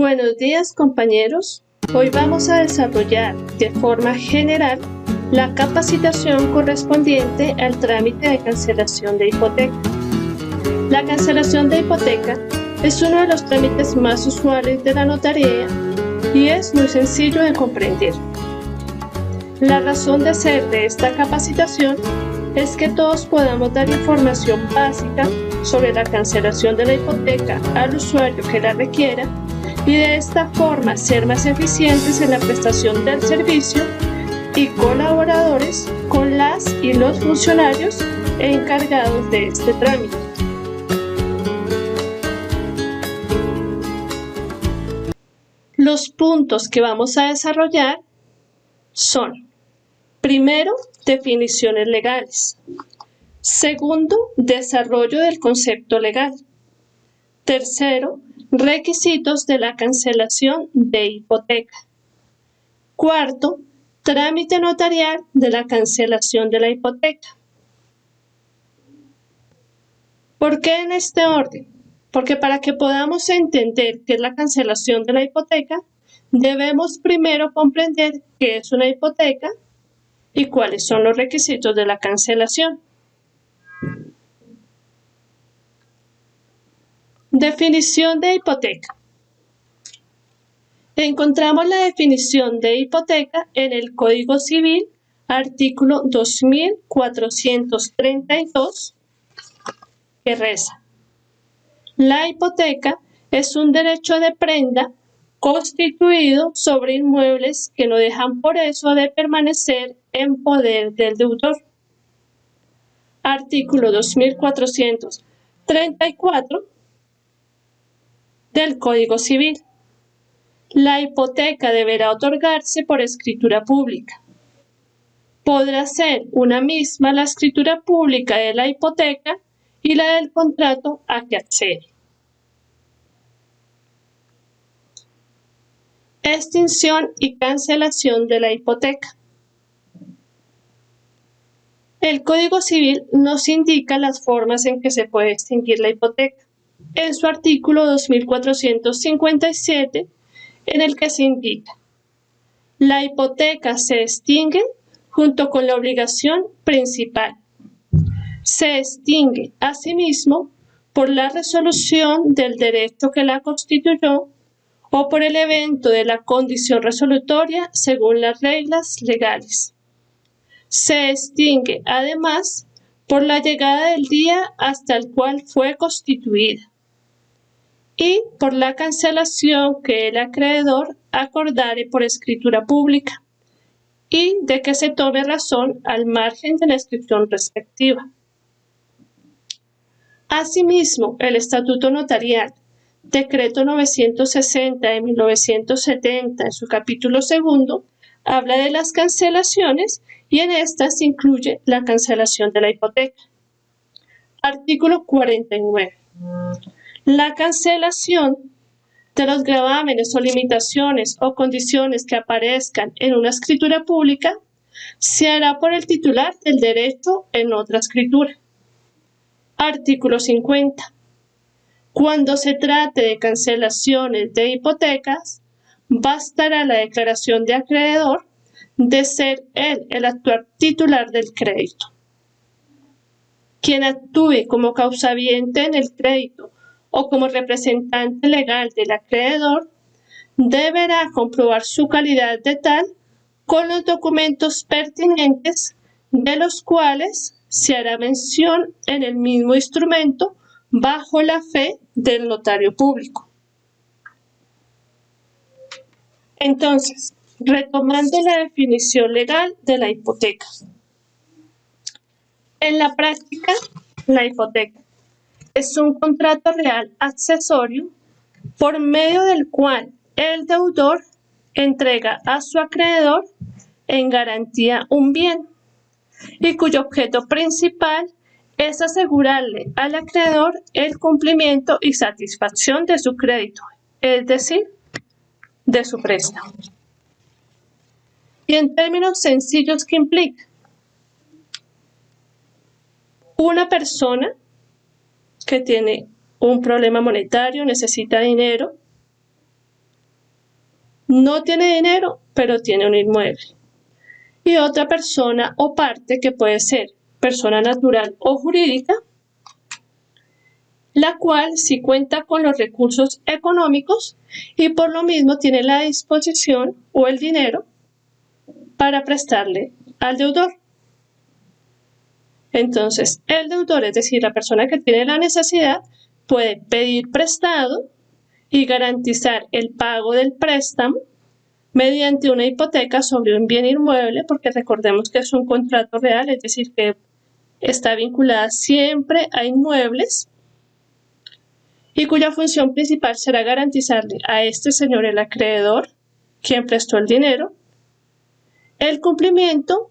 Buenos días, compañeros. Hoy vamos a desarrollar de forma general la capacitación correspondiente al trámite de cancelación de hipoteca. La cancelación de hipoteca es uno de los trámites más usuales de la notaría y es muy sencillo de comprender. La razón de ser de esta capacitación es que todos podamos dar información básica sobre la cancelación de la hipoteca al usuario que la requiera y de esta forma ser más eficientes en la prestación del servicio y colaboradores con las y los funcionarios encargados de este trámite. Los puntos que vamos a desarrollar son: primero, definiciones legales. Segundo, desarrollo del concepto legal. Tercero, requisitos de la cancelación de hipoteca. Cuarto, trámite notarial de la cancelación de la hipoteca. ¿Por qué en este orden? Porque para que podamos entender qué es la cancelación de la hipoteca, debemos primero comprender qué es una hipoteca y cuáles son los requisitos de la cancelación. Definición de hipoteca. Encontramos la definición de hipoteca en el Código Civil, artículo 2432, que reza: la hipoteca es un derecho de prenda constituido sobre inmuebles que no dejan por eso de permanecer en poder del deudor. Artículo 2434 del Código Civil. La hipoteca deberá otorgarse por escritura pública. Podrá ser una misma la escritura pública de la hipoteca y la del contrato a que accede. Extinción y cancelación de la hipoteca. El Código Civil nos indica las formas en que se puede extinguir la hipoteca, en su artículo 2457, en el que se indica: la hipoteca se extingue junto con la obligación principal. Se extingue, asimismo, por la resolución del derecho que la constituyó o por el evento de la condición resolutoria según las reglas legales. Se extingue, además, por la llegada del día hasta el cual fue constituida y por la cancelación que el acreedor acordare por escritura pública y de que se tome razón al margen de la inscripción respectiva. Asimismo, el Estatuto Notarial, Decreto 960 de 1970, en su capítulo segundo, habla de las cancelaciones y en estas incluye la cancelación de la hipoteca. Artículo 49. La cancelación de los gravámenes o limitaciones o condiciones que aparezcan en una escritura pública se hará por el titular del derecho en otra escritura. Artículo 50. Cuando se trate de cancelaciones de hipotecas, bastará la declaración de acreedor de ser él el actual titular del crédito. Quien actúe como causaviente en el crédito o como representante legal del acreedor deberá comprobar su calidad de tal con los documentos pertinentes, de los cuales se hará mención en el mismo instrumento bajo la fe del notario público. Entonces, retomando la definición legal de la hipoteca. En la práctica, la hipoteca es un contrato real accesorio por medio del cual el deudor entrega a su acreedor en garantía un bien y cuyo objeto principal es asegurarle al acreedor el cumplimiento y satisfacción de su crédito, es decir, de su préstamo. Y en términos sencillos, ¿qué implica? Una persona que tiene un problema monetario, necesita dinero, no tiene dinero, pero tiene un inmueble. Y otra persona o parte que puede ser persona natural o jurídica, la cual sí cuenta con los recursos económicos y por lo mismo tiene la disposición o el dinero para prestarle al deudor. Entonces, el deudor, es decir, la persona que tiene la necesidad, puede pedir prestado y garantizar el pago del préstamo mediante una hipoteca sobre un bien inmueble, porque recordemos que es un contrato real, es decir, que está vinculada siempre a inmuebles y cuya función principal será garantizarle a este señor, el acreedor, quien prestó el dinero, el cumplimiento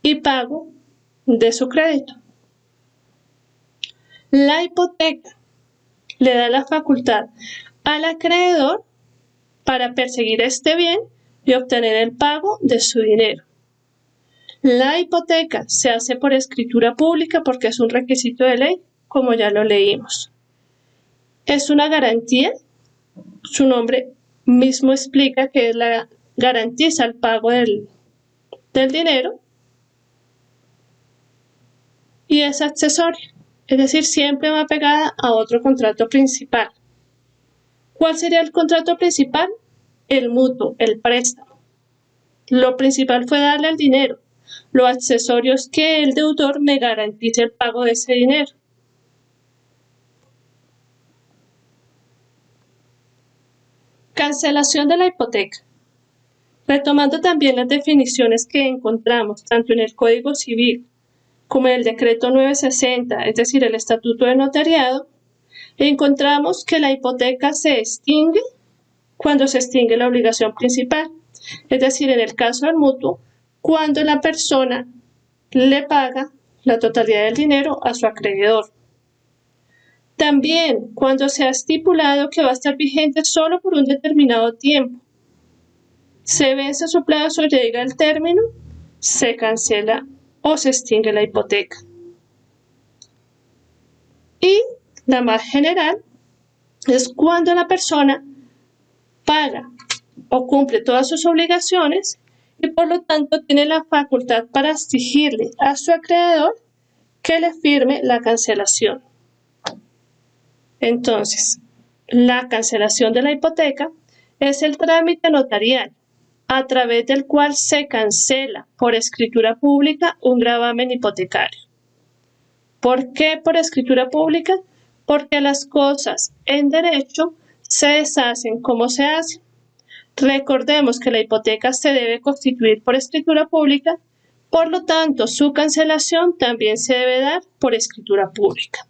y pago de su crédito. La hipoteca le da la facultad al acreedor para perseguir este bien y obtener el pago de su dinero. La hipoteca se hace por escritura pública porque es un requisito de ley, como ya lo leímos. Es una garantía, su nombre mismo explica que garantiza el pago del dinero y es accesoria, es decir, siempre va pegada a otro contrato principal. ¿Cuál sería el contrato principal? El mutuo, el préstamo. Lo principal fue darle el dinero. Lo accesorio es que el deudor me garantice el pago de ese dinero. Cancelación de la hipoteca. Retomando también las definiciones que encontramos tanto en el Código Civil como en el Decreto 960, es decir, el Estatuto de Notariado, encontramos que la hipoteca se extingue cuando se extingue la obligación principal, es decir, en el caso del mutuo, cuando la persona le paga la totalidad del dinero a su acreedor. También cuando se ha estipulado que va a estar vigente solo por un determinado tiempo. Se vence su plazo, llega el término, se cancela o se extingue la hipoteca. Y la más general es cuando la persona paga o cumple todas sus obligaciones y por lo tanto tiene la facultad para exigirle a su acreedor que le firme la cancelación. Entonces, la cancelación de la hipoteca es el trámite notarial a través del cual se cancela por escritura pública un gravamen hipotecario. ¿Por qué por escritura pública? Porque las cosas en derecho se deshacen como se hacen. Recordemos que la hipoteca se debe constituir por escritura pública, por lo tanto, su cancelación también se debe dar por escritura pública.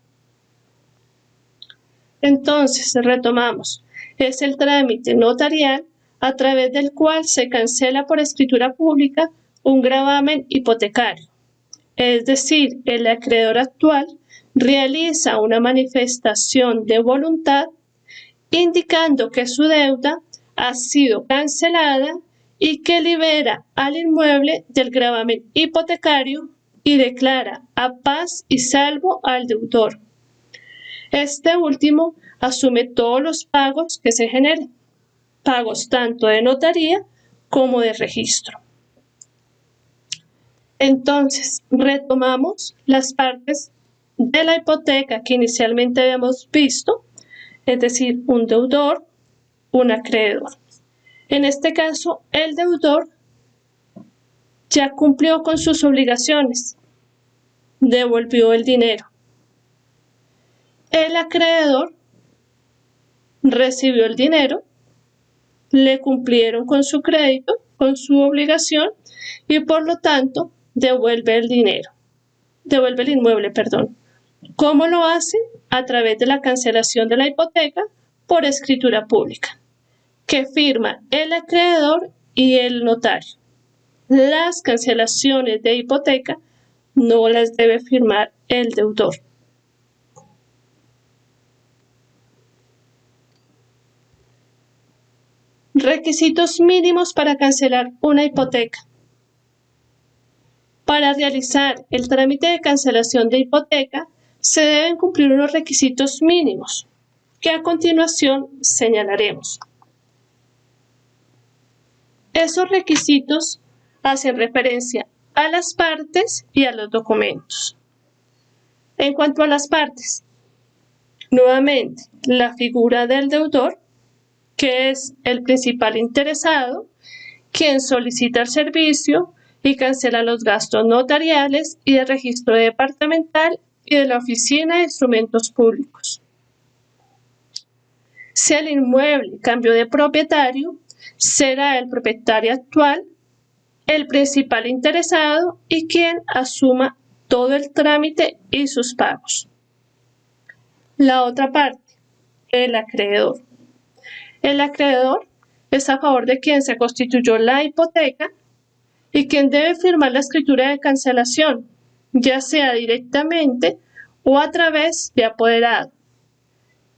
Entonces, retomamos, es el trámite notarial a través del cual se cancela por escritura pública un gravamen hipotecario. Es decir, el acreedor actual realiza una manifestación de voluntad indicando que su deuda ha sido cancelada y que libera al inmueble del gravamen hipotecario y declara a paz y salvo al deudor. Este último asume todos los pagos que se generen, pagos tanto de notaría como de registro. Entonces, retomamos las partes de la hipoteca que inicialmente habíamos visto, es decir, un deudor, un acreedor. En este caso, el deudor ya cumplió con sus obligaciones, devolvió el dinero. El acreedor recibió el dinero, le cumplieron con su crédito, con su obligación y por lo tanto devuelve el dinero, devuelve el inmueble, perdón. ¿Cómo lo hace? A través de la cancelación de la hipoteca por escritura pública, que firma el acreedor y el notario. Las cancelaciones de hipoteca no las debe firmar el deudor. Requisitos mínimos para cancelar una hipoteca. Para realizar el trámite de cancelación de hipoteca, se deben cumplir unos requisitos mínimos, que a continuación señalaremos. Esos requisitos hacen referencia a las partes y a los documentos. En cuanto a las partes, nuevamente, la figura del deudor, que es el principal interesado, quien solicita el servicio y cancela los gastos notariales y de registro departamental y de la Oficina de Instrumentos Públicos. Si el inmueble cambió de propietario, será el propietario actual el principal interesado y quien asuma todo el trámite y sus pagos. La otra parte, el acreedor. El acreedor es a favor de quien se constituyó la hipoteca y quien debe firmar la escritura de cancelación, ya sea directamente o a través de apoderado.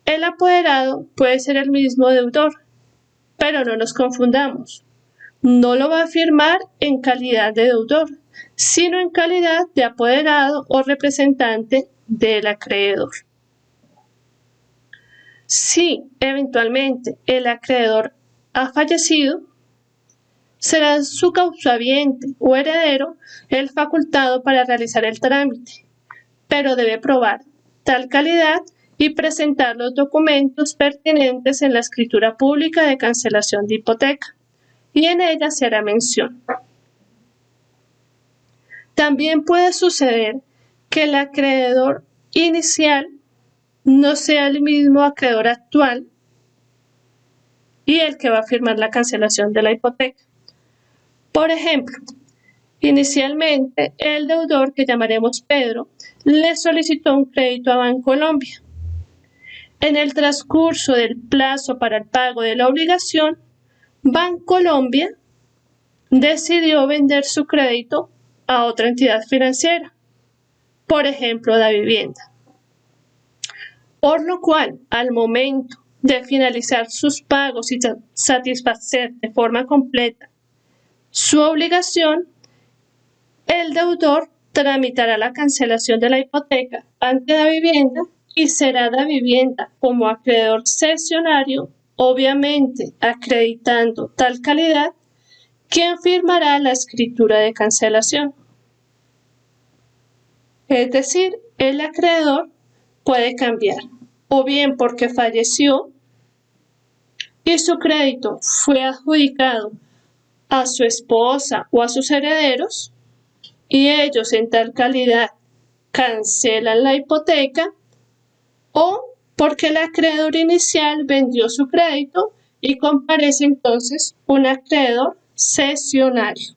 El apoderado puede ser el mismo deudor, pero no nos confundamos. No lo va a firmar en calidad de deudor, sino en calidad de apoderado o representante del acreedor. Si eventualmente el acreedor ha fallecido, será su caushabiente o heredero el facultado para realizar el trámite, pero debe probar tal calidad y presentar los documentos pertinentes en la escritura pública de cancelación de hipoteca, y en ella se hará mención. También puede suceder que el acreedor inicial no sea el mismo acreedor actual y el que va a firmar la cancelación de la hipoteca. Por ejemplo, inicialmente el deudor, que llamaremos Pedro, le solicitó un crédito a Bancolombia. En el transcurso del plazo para el pago de la obligación, Bancolombia decidió vender su crédito a otra entidad financiera, por ejemplo, la vivienda. Por lo cual, al momento de finalizar sus pagos y satisfacer de forma completa su obligación, el deudor tramitará la cancelación de la hipoteca ante la vivienda y será la vivienda como acreedor cesionario, obviamente acreditando tal calidad, quien firmará la escritura de cancelación. Es decir, el acreedor puede cambiar, o bien porque falleció y su crédito fue adjudicado a su esposa o a sus herederos, y ellos en tal calidad cancelan la hipoteca, o porque el acreedor inicial vendió su crédito y comparece entonces un acreedor cesionario.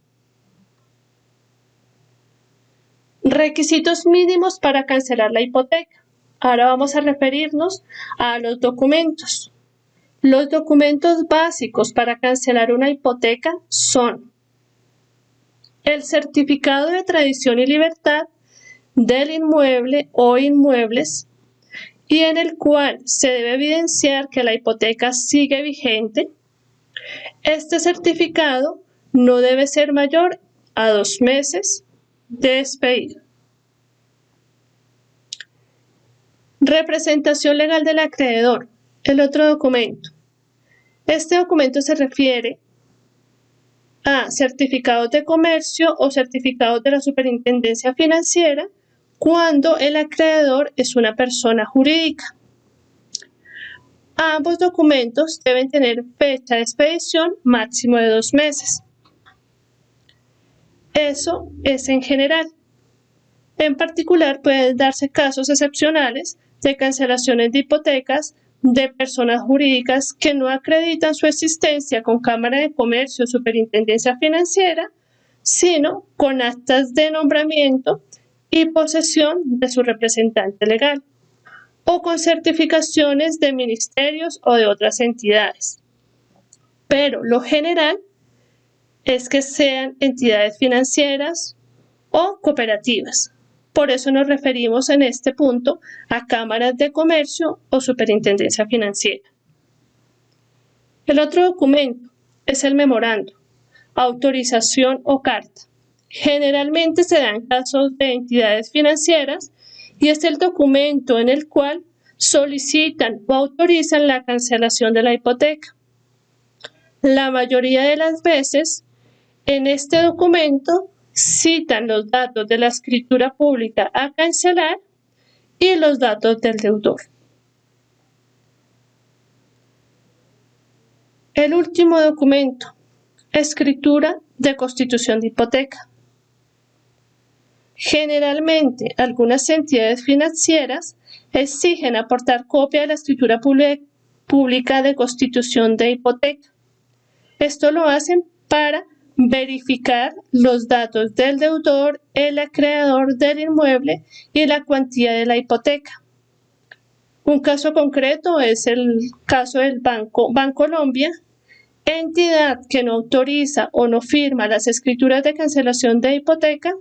Requisitos mínimos para cancelar la hipoteca. Ahora vamos a referirnos a los documentos. Los documentos básicos para cancelar una hipoteca son el certificado de tradición y libertad del inmueble o inmuebles, y en el cual se debe evidenciar que la hipoteca sigue vigente. Este certificado no debe ser mayor a 2 meses de expedido. Representación legal del acreedor, el otro documento. Este documento se refiere a certificados de comercio o certificados de la Superintendencia Financiera cuando el acreedor es una persona jurídica. Ambos documentos deben tener fecha de expedición máximo de 2 meses. Eso es en general. En particular, pueden darse casos excepcionales de cancelaciones de hipotecas de personas jurídicas que no acreditan su existencia con Cámara de Comercio o Superintendencia Financiera, sino con actas de nombramiento y posesión de su representante legal, o con certificaciones de ministerios o de otras entidades. Pero lo general es que sean entidades financieras o cooperativas. Por eso nos referimos en este punto a cámaras de comercio o superintendencia financiera. El otro documento es el memorando, autorización o carta. Generalmente se dan casos de entidades financieras y es el documento en el cual solicitan o autorizan la cancelación de la hipoteca. La mayoría de las veces, en este documento citan los datos de la escritura pública a cancelar y los datos del deudor. El último documento, escritura de constitución de hipoteca. Generalmente, algunas entidades financieras exigen aportar copia de la escritura pública de constitución de hipoteca. Esto lo hacen para verificar los datos del deudor, el acreedor del inmueble y la cuantía de la hipoteca. Un caso concreto es el caso del Bancolombia, entidad que no autoriza o no firma las escrituras de cancelación de hipoteca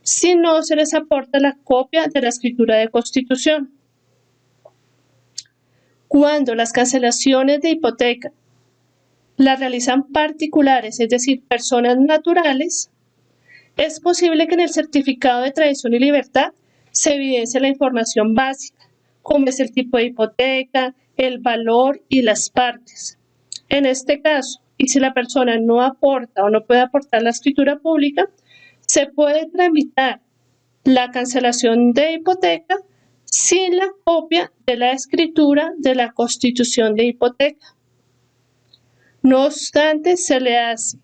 si no se les aporta la copia de la escritura de constitución. Cuando las cancelaciones de hipoteca las realizan particulares, es decir, personas naturales, es posible que en el certificado de tradición y libertad se evidencie la información básica, como es el tipo de hipoteca, el valor y las partes. En este caso, y si la persona no aporta o no puede aportar la escritura pública, se puede tramitar la cancelación de hipoteca sin la copia de la escritura de la constitución de hipoteca. No obstante, se le hace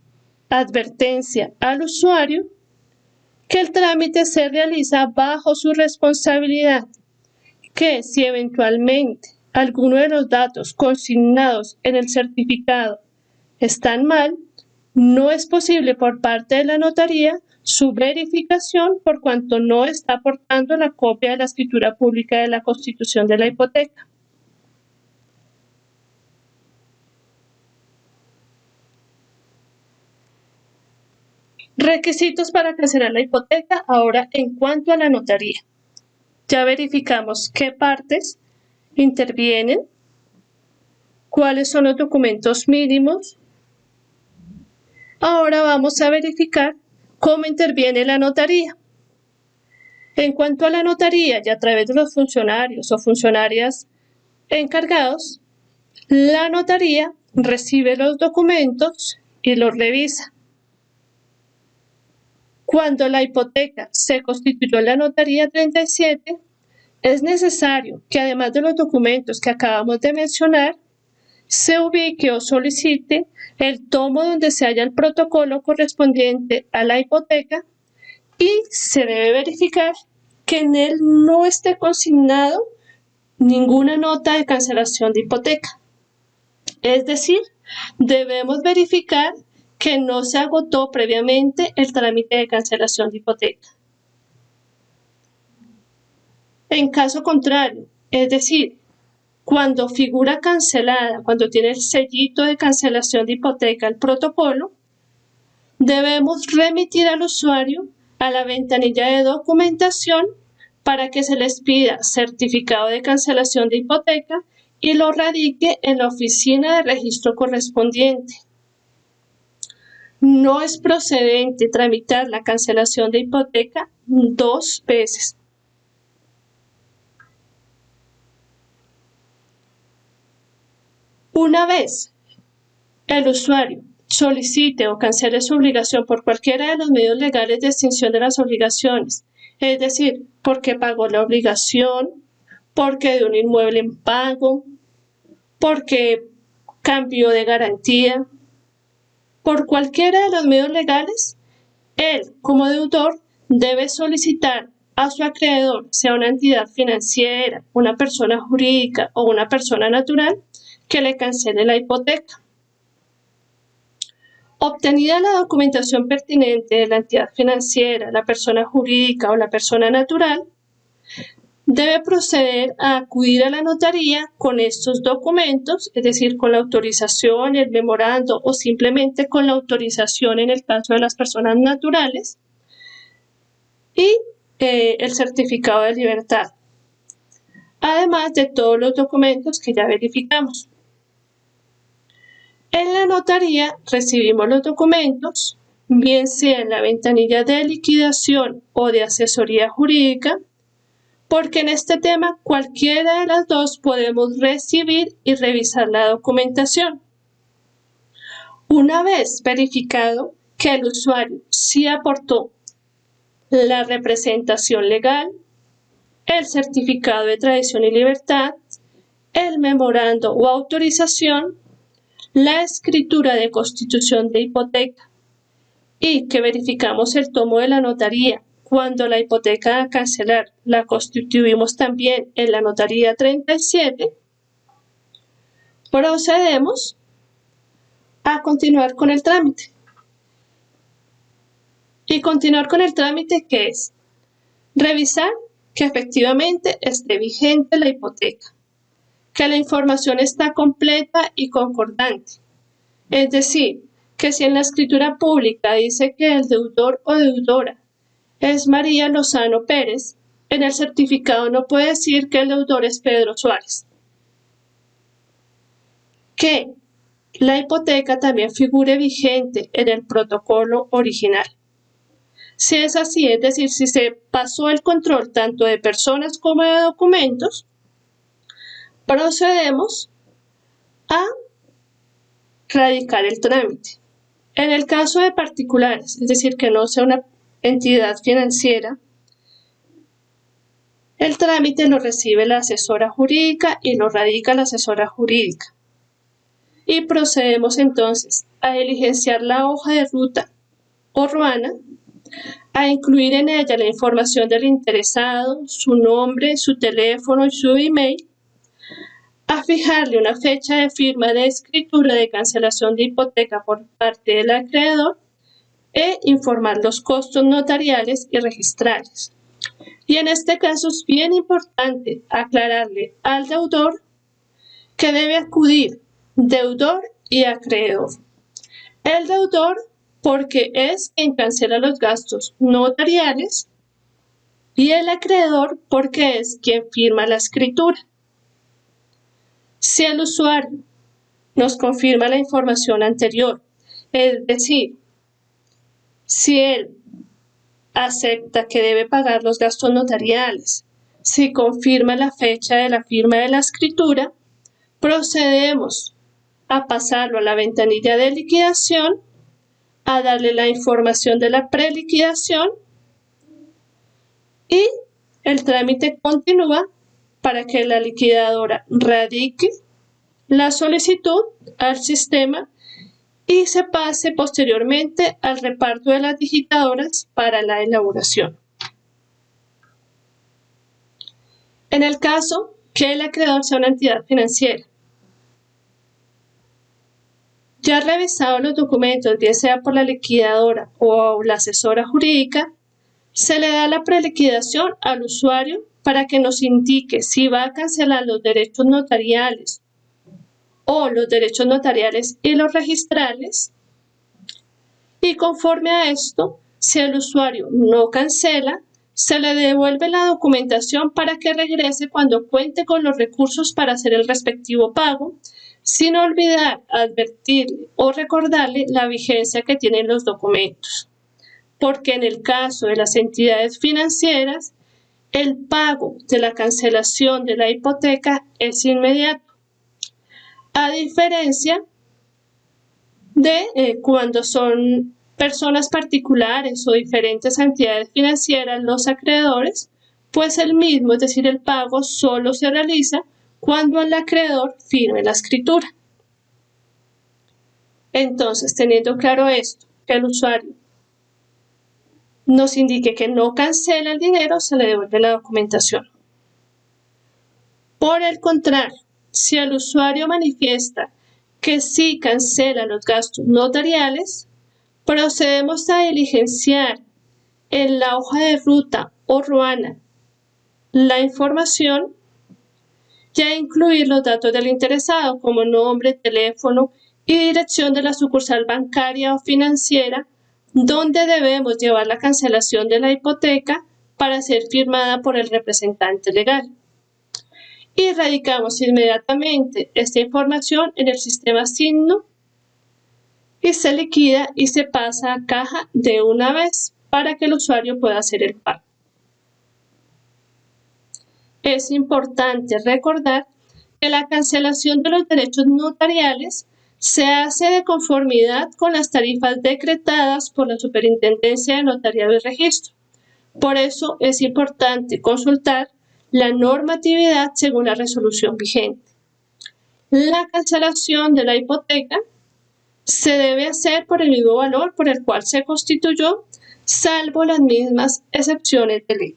advertencia al usuario que el trámite se realiza bajo su responsabilidad, que si eventualmente alguno de los datos consignados en el certificado están mal, no es posible por parte de la notaría su verificación por cuanto no está aportando la copia de la escritura pública de la constitución de la hipoteca. Requisitos para cancelar la hipoteca. Ahora, en cuanto a la notaría, ya verificamos qué partes intervienen, cuáles son los documentos mínimos. Ahora vamos a verificar cómo interviene la notaría. En cuanto a la notaría, y a través de los funcionarios o funcionarias encargados, la notaría recibe los documentos y los revisa. Cuando la hipoteca se constituyó en la notaría 37, es necesario que además de los documentos que acabamos de mencionar, se ubique o solicite el tomo donde se halla el protocolo correspondiente a la hipoteca y se debe verificar que en él no esté consignado ninguna nota de cancelación de hipoteca. Es decir, debemos verificar que no se agotó previamente el trámite de cancelación de hipoteca. En caso contrario, es decir, cuando figura cancelada, cuando tiene el sellito de cancelación de hipoteca, el protocolo, debemos remitir al usuario a la ventanilla de documentación para que se les pida certificado de cancelación de hipoteca y lo radique en la oficina de registro correspondiente. No es procedente tramitar la cancelación de hipoteca 2 veces. Una vez el usuario solicite o cancele su obligación por cualquiera de los medios legales de extinción de las obligaciones, es decir, porque pagó la obligación, porque dio un inmueble en pago, porque cambió de garantía, por cualquiera de los medios legales, él, como deudor, debe solicitar a su acreedor, sea una entidad financiera, una persona jurídica o una persona natural, que le cancele la hipoteca. Obtenida la documentación pertinente de la entidad financiera, la persona jurídica o la persona natural, debe proceder a acudir a la notaría con estos documentos, es decir, con la autorización, el memorando o simplemente con la autorización en el caso de las personas naturales y el certificado de libertad, además de todos los documentos que ya verificamos. En la notaría recibimos los documentos, bien sea en la ventanilla de liquidación o de asesoría jurídica, porque en este tema cualquiera de las dos podemos recibir y revisar la documentación. Una vez verificado que el usuario sí aportó la representación legal, el certificado de tradición y libertad, el memorando o autorización, la escritura de constitución de hipoteca y que verificamos el tomo de la notaría cuando la hipoteca a cancelar la constituimos también en la notaría 37, procedemos a continuar con el trámite. Y continuar con el trámite, ¿qué es? Revisar que efectivamente esté vigente la hipoteca, que la información está completa y concordante. Es decir, que si en la escritura pública dice que el deudor o deudora es María Lozano Pérez, en el certificado no puede decir que el deudor es Pedro Suárez. Que la hipoteca también figure vigente en el protocolo original. Si es así, es decir, si se pasó el control tanto de personas como de documentos, procedemos a radicar el trámite. En el caso de particulares, es decir, que no sea una entidad financiera, el trámite lo recibe la asesora jurídica y lo radica la asesora jurídica. Y procedemos entonces a diligenciar la hoja de ruta o RUANA, a incluir en ella la información del interesado, su nombre, su teléfono y su email, a fijarle una fecha de firma de escritura de cancelación de hipoteca por parte del acreedor e informar los costos notariales y registrales. Y en este caso es bien importante aclararle al deudor que debe acudir deudor y acreedor. El deudor porque es quien cancela los gastos notariales y el acreedor porque es quien firma la escritura. Si el usuario nos confirma la información anterior, es decir, si él acepta que debe pagar los gastos notariales, si confirma la fecha de la firma de la escritura, procedemos a pasarlo a la ventanilla de liquidación, a darle la información de la preliquidación y el trámite continúa para que la liquidadora radique la solicitud al sistema y se pase posteriormente al reparto de las digitadoras para la elaboración. En el caso que el acreedor sea una entidad financiera, ya revisado los documentos, bien sea por la liquidadora o la asesora jurídica, se le da la preliquidación al usuario para que nos indique si va a cancelar los derechos notariales o los derechos notariales y los registrales. Y conforme a esto, si el usuario no cancela, se le devuelve la documentación para que regrese cuando cuente con los recursos para hacer el respectivo pago, sin olvidar advertirle o recordarle la vigencia que tienen los documentos. Porque en el caso de las entidades financieras, el pago de la cancelación de la hipoteca es inmediato, a diferencia de cuando son personas particulares o diferentes entidades financieras, los acreedores, pues el mismo, es decir, el pago solo se realiza cuando el acreedor firme la escritura. Entonces, teniendo claro esto, que el usuario nos indique que no cancela el dinero, se le devuelve la documentación. Por el contrario, si el usuario manifiesta que sí cancela los gastos notariales, procedemos a diligenciar en la hoja de ruta o RUANA la información y a incluir los datos del interesado como nombre, teléfono y dirección de la sucursal bancaria o financiera donde debemos llevar la cancelación de la hipoteca para ser firmada por el representante legal. Y radicamos inmediatamente esta información en el sistema Signo y se liquida y se pasa a caja de una vez para que el usuario pueda hacer el pago. Es importante recordar que la cancelación de los derechos notariales se hace de conformidad con las tarifas decretadas por la Superintendencia de Notariado y Registro. Por eso es importante consultar la normatividad según la resolución vigente. La cancelación de la hipoteca se debe hacer por el mismo valor por el cual se constituyó, salvo las mismas excepciones de ley.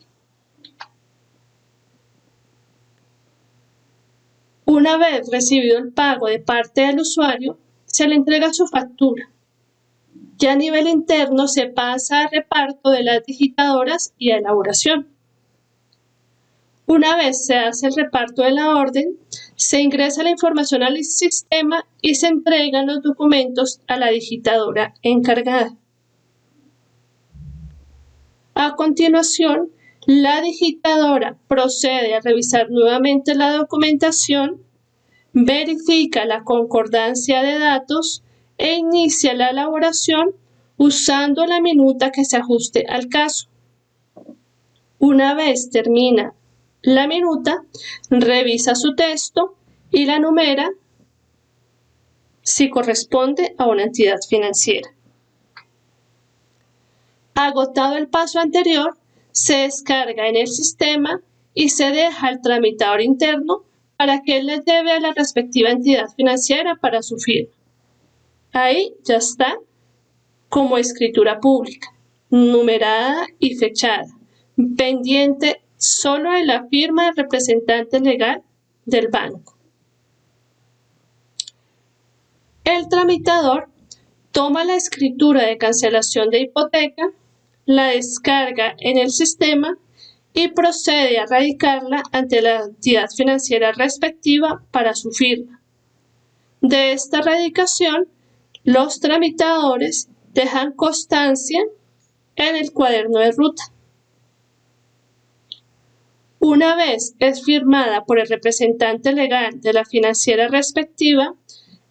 Una vez recibido el pago de parte del usuario, se le entrega su factura. Ya a nivel interno se pasa al reparto de las digitadoras y a elaboración. Una vez se hace el reparto de la orden, se ingresa la información al sistema y se entregan los documentos a la digitadora encargada. A continuación, la digitadora procede a revisar nuevamente la documentación, verifica la concordancia de datos e inicia la elaboración usando la minuta que se ajuste al caso. Una vez termina la minuta, revisa su texto y la numera si corresponde a una entidad financiera. Agotado el paso anterior, se descarga en el sistema y se deja al tramitador interno para que él le lleve a la respectiva entidad financiera para su firma. Ahí ya está como escritura pública, numerada y fechada, pendiente solo de la firma del representante legal del banco. El tramitador toma la escritura de cancelación de hipoteca, la descarga en el sistema y procede a radicarla ante la entidad financiera respectiva para su firma. De esta radicación, los tramitadores dejan constancia en el cuaderno de ruta. Una vez es firmada por el representante legal de la financiera respectiva,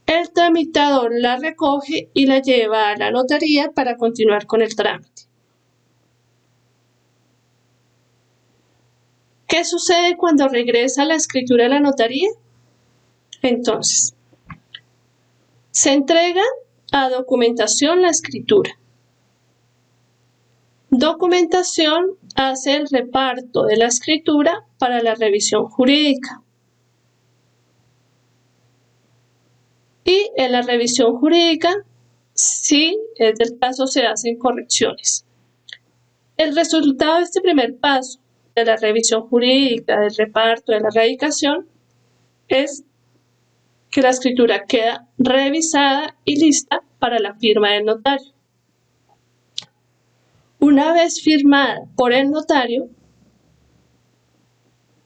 el tramitador la recoge y la lleva a la notaría para continuar con el trámite. ¿Qué sucede cuando regresa la escritura a la notaría? Entonces, se entrega a documentación la escritura. Documentación hace el reparto de la escritura para la revisión jurídica. Y en la revisión jurídica, si es del caso, se hacen correcciones. El resultado de este primer paso de la revisión jurídica, del reparto, de la radicación, es que la escritura queda revisada y lista para la firma del notario. Una vez firmada por el notario,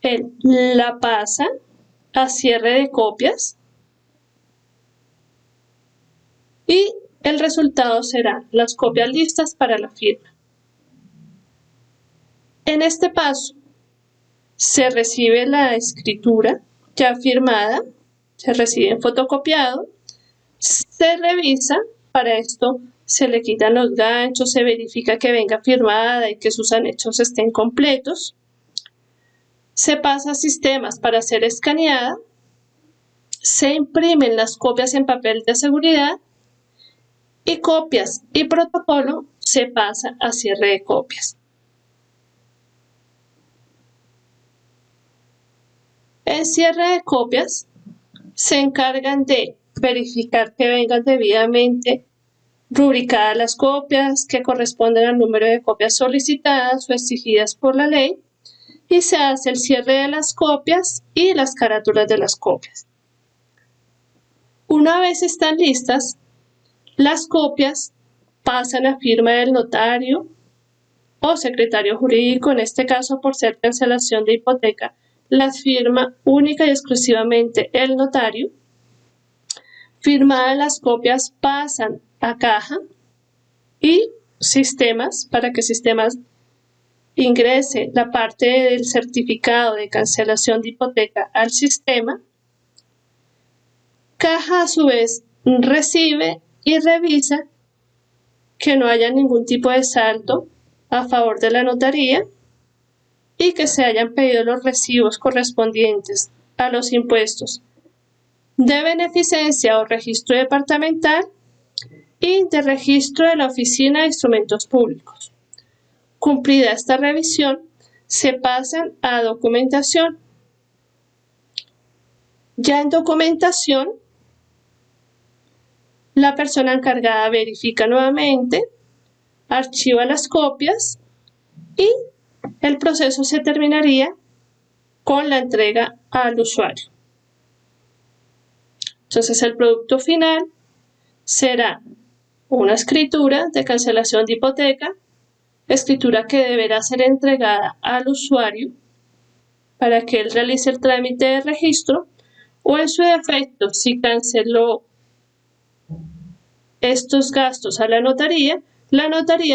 él la pasa a cierre de copias y el resultado serán las copias listas para la firma. En este paso, se recibe la escritura ya firmada, se recibe en fotocopiado, se revisa, para esto se le quitan los ganchos, se verifica que venga firmada y que sus anexos estén completos, se pasa a sistemas para ser escaneada, se imprimen las copias en papel de seguridad y copias y protocolo se pasa a cierre de copias. En cierre de copias se encargan de verificar que vengan debidamente rubricadas las copias, que corresponden al número de copias solicitadas o exigidas por la ley, y se hace el cierre de las copias y las carátulas de las copias. Una vez están listas, las copias pasan a firma del notario o secretario jurídico, en este caso por ser cancelación de hipoteca, las firma única y exclusivamente el notario. Firmadas las copias pasan a caja y sistemas, para que sistemas ingrese la parte del certificado de cancelación de hipoteca al sistema. Caja a su vez recibe y revisa que no haya ningún tipo de saldo a favor de la notaría y que se hayan pedido los recibos correspondientes a los impuestos de beneficencia o registro departamental y de registro de la Oficina de Instrumentos Públicos. Cumplida esta revisión, se pasan a documentación. Ya en documentación, la persona encargada verifica nuevamente, archiva las copias y el proceso se terminaría con la entrega al usuario. Entonces el producto final será una escritura de cancelación de hipoteca, escritura que deberá ser entregada al usuario para que él realice el trámite de registro, o en su defecto, si canceló estos gastos a la notaría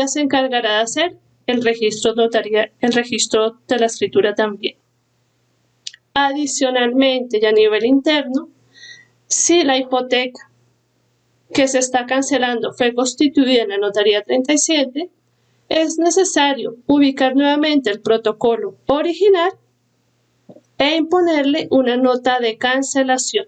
se encargará de hacer el registro de la escritura también. Adicionalmente, y a nivel interno, si la hipoteca que se está cancelando fue constituida en la notaría 37, es necesario ubicar nuevamente el protocolo original e imponerle una nota de cancelación.